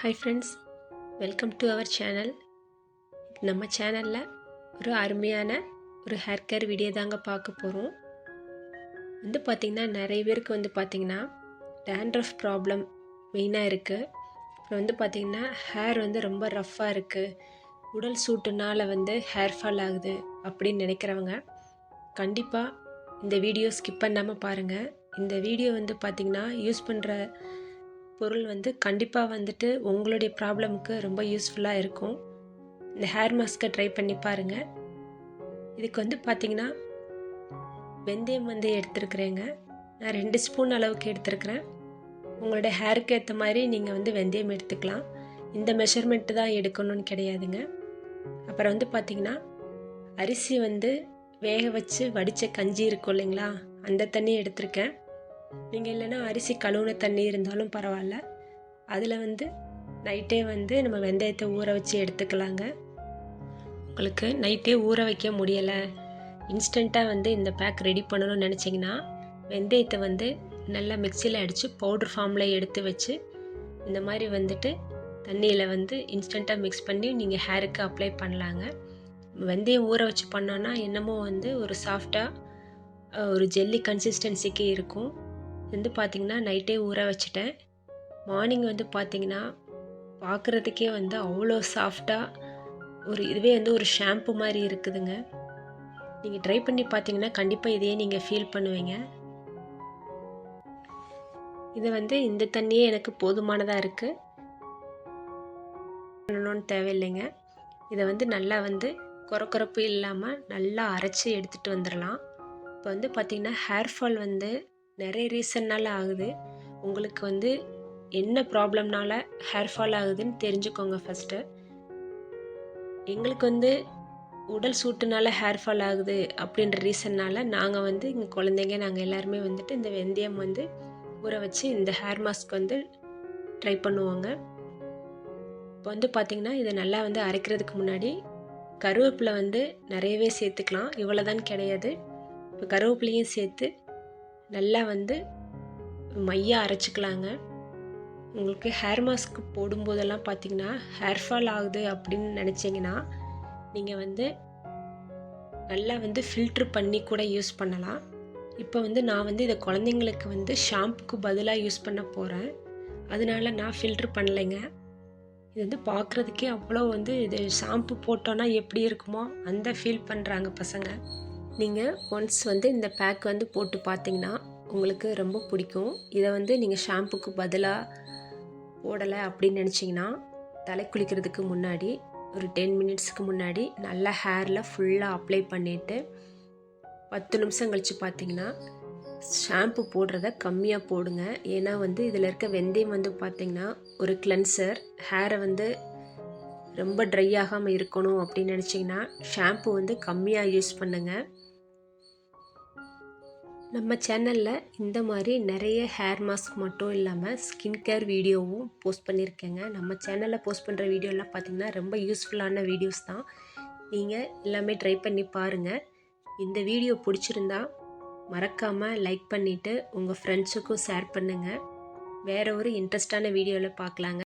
Hi friends, welcome to our channel. நம்ம சேனலில் ஒரு அருமையான ஒரு ஹேர் கேர் வீடியோ தாங்க பார்க்க போகிறோம். பார்த்திங்கன்னா நிறைய பேருக்கு பார்த்திங்கன்னா டேண்ட்ரஃப் ப்ராப்ளம் மெயினாக இருக்குது. அப்புறம் பார்த்திங்கன்னா ஹேர் ரொம்ப ரஃப்பாக இருக்குது, உடல் சூட்டுனால் ஹேர் ஃபால் ஆகுது அப்படின்னு நினைக்கிறவங்க கண்டிப்பாக இந்த வீடியோ ஸ்கிப் பண்ணாமல் பாருங்கள். இந்த வீடியோ பார்த்திங்கன்னா யூஸ் பண்ணுற பொருள் கண்டிப்பாக உங்களுடைய ப்ராப்ளமுக்கு ரொம்ப யூஸ்ஃபுல்லாக இருக்கும். இந்த ஹேர் மாஸ்க்கை ட்ரை பண்ணி பாருங்கள். இதுக்கு பார்த்திங்கன்னா வெந்தயம் எடுத்துருக்குறேங்க. நான் 2 ஸ்பூன் அளவுக்கு எடுத்துருக்குறேன். உங்களோட ஹேருக்கு ஏற்ற மாதிரி நீங்கள் வெந்தயம் எடுத்துக்கலாம். இந்த மெஷர்மெண்ட்டு தான் எடுக்கணும்னு கிடையாதுங்க. அப்புறம் பார்த்திங்கன்னா அரிசி வேக வச்சு வடித்த கஞ்சி இருக்கும் இல்லைங்களா, அந்த தண்ணி எடுத்திருக்கேன். நீங்கள் இல்லைன்னா அரிசி கழுவுன தண்ணி இருந்தாலும் பரவாயில்ல. அதில் நைட்டே நம்ம வெந்தயத்தை ஊற வச்சு எடுத்துக்கலாங்க. உங்களுக்கு நைட்டே ஊற வைக்க முடியலை, இன்ஸ்டண்ட்டாக இந்த பேக் ரெடி பண்ணணும்னு நினச்சிங்கன்னா வெந்தயத்தை நல்லா மிக்சியில் அடித்து பவுடர் ஃபார்மில் எடுத்து வச்சு இந்த மாதிரி தண்ணியில் இன்ஸ்டண்ட்டாக மிக்ஸ் பண்ணி நீங்கள் ஹேருக்கு அப்ளை பண்ணலாங்க. வெந்தயம் ஊற வச்சு பண்ணோன்னா என்னமோ ஒரு சாஃப்டாக ஒரு ஜெல்லி கன்சிஸ்டன்சிக்கு இருக்கும். பார்த்திங்கன்னா நைட்டே ஊற வச்சுட்டேன். மார்னிங் பார்த்திங்கன்னா பார்க்குறதுக்கே அவ்வளோ சாஃப்டாக இதுவே ஒரு ஷாம்பு மாதிரி இருக்குதுங்க. நீங்கள் ட்ரை பண்ணி பார்த்தீங்கன்னா கண்டிப்பாக இதையே நீங்கள் ஃபீல் பண்ணுவீங்க. இது இந்த தண்ணியே எனக்கு போதுமானதாக இருக்குது, பண்ணணும்னு தேவையில்லைங்க. இதை நல்லா கொரப்பு இல்லாமல் நல்லா அரைச்சி எடுத்துகிட்டு வந்துடலாம். இப்போ பார்த்திங்கன்னா ஹேர் ஃபால் நிறைய ரீசன்னால் ஆகுது. உங்களுக்கு என்ன ப்ராப்ளம்னால ஹேர் ஃபால் ஆகுதுன்னு தெரிஞ்சுக்கோங்க ஃபஸ்ட்டு. எங்களுக்கு உடல் சூட்டுனால ஹேர் ஃபால் ஆகுது அப்படின்ற ரீசன்னால் நாங்கள் எங்கள் குழந்தைங்க நாங்கள் எல்லாருமே இந்த வெந்தயம் ஊற வச்சு இந்த ஹேர் மாஸ்க் ட்ரை பண்ணுவோங்க. இப்போ பார்த்திங்கன்னா இதை நல்லா அரைக்கிறதுக்கு முன்னாடி கருவேப்பிலை நிறையவே சேர்த்துக்கலாம், இவ்வளோதான் கிடையாது. இப்போ கருவேப்பிலையும் சேர்த்து நல்லா மையாக அரைச்சிக்கலாங்க. உங்களுக்கு ஹேர் மாஸ்க் போடும்போதெல்லாம் பார்த்திங்கன்னா ஹேர் ஃபால் ஆகுது அப்படின்னு நினச்சிங்கன்னா நீங்கள் நல்லா ஃபில்ட்ரு பண்ணி கூட யூஸ் பண்ணலாம். இப்போ நான் இதை குழந்தைங்களுக்கு ஷாம்புக்கு பதிலாக யூஸ் பண்ண போகிறேன். அதனால நான் ஃபில்ட்ரு பண்ணலைங்க. இது பார்க்குறதுக்கே அவ்வளோ இது ஷாம்பு போட்டோன்னா எப்படி இருக்குமோ அந்த ஃபீல் பண்ணுறாங்க பசங்க. நீங்கள் ஒன்ஸ் இந்த பேக் போட்டு பார்த்தீங்கன்னா உங்களுக்கு ரொம்ப பிடிக்கும். இதை நீங்கள் ஷாம்புக்கு பதிலாக போடலை அப்படின்னு நினச்சிங்கன்னா தலை குளிக்கிறதுக்கு முன்னாடி ஒரு 10 மினிட்ஸ்க்கு முன்னாடி நல்லா ஹேரில் ஃபுல்லாக அப்ளை பண்ணிவிட்டு 10 நிமிஷம் கழித்து பார்த்தீங்கன்னா ஷாம்பு போடுறத கம்மியாக போடுங்க. ஏன்னா இதில் இருக்க வெந்தயம் பார்த்திங்கன்னா ஒரு கிளென்சர். ஹேரை ரொம்ப ட்ரை ஆகாமல் இருக்கணும் அப்படின்னு நினச்சிங்கன்னா ஷாம்பு கம்மியாக யூஸ் பண்ணுங்கள். நம்ம சேனலில் இந்த மாதிரி நிறைய ஹேர் மாஸ்க் மட்டும் இல்லாமல் ஸ்கின் கேர் வீடியோவும் போஸ்ட் பண்ணியிருக்கேங்க. நம்ம சேனலில் போஸ்ட் பண்ணுற வீடியோலாம் பார்த்திங்கன்னா ரொம்ப யூஸ்ஃபுல்லான வீடியோஸ் தான். நீங்கள் எல்லாமே ட்ரை பண்ணி பாருங்கள். இந்த வீடியோ பிடிச்சிருந்தா மறக்காமல் லைக் பண்ணிவிட்டு உங்கள் ஃப்ரெண்ட்ஸுக்கும் ஷேர் பண்ணுங்கள். வேறு ஒரு இன்ட்ரெஸ்டான வீடியோவில் பார்க்கலாங்க.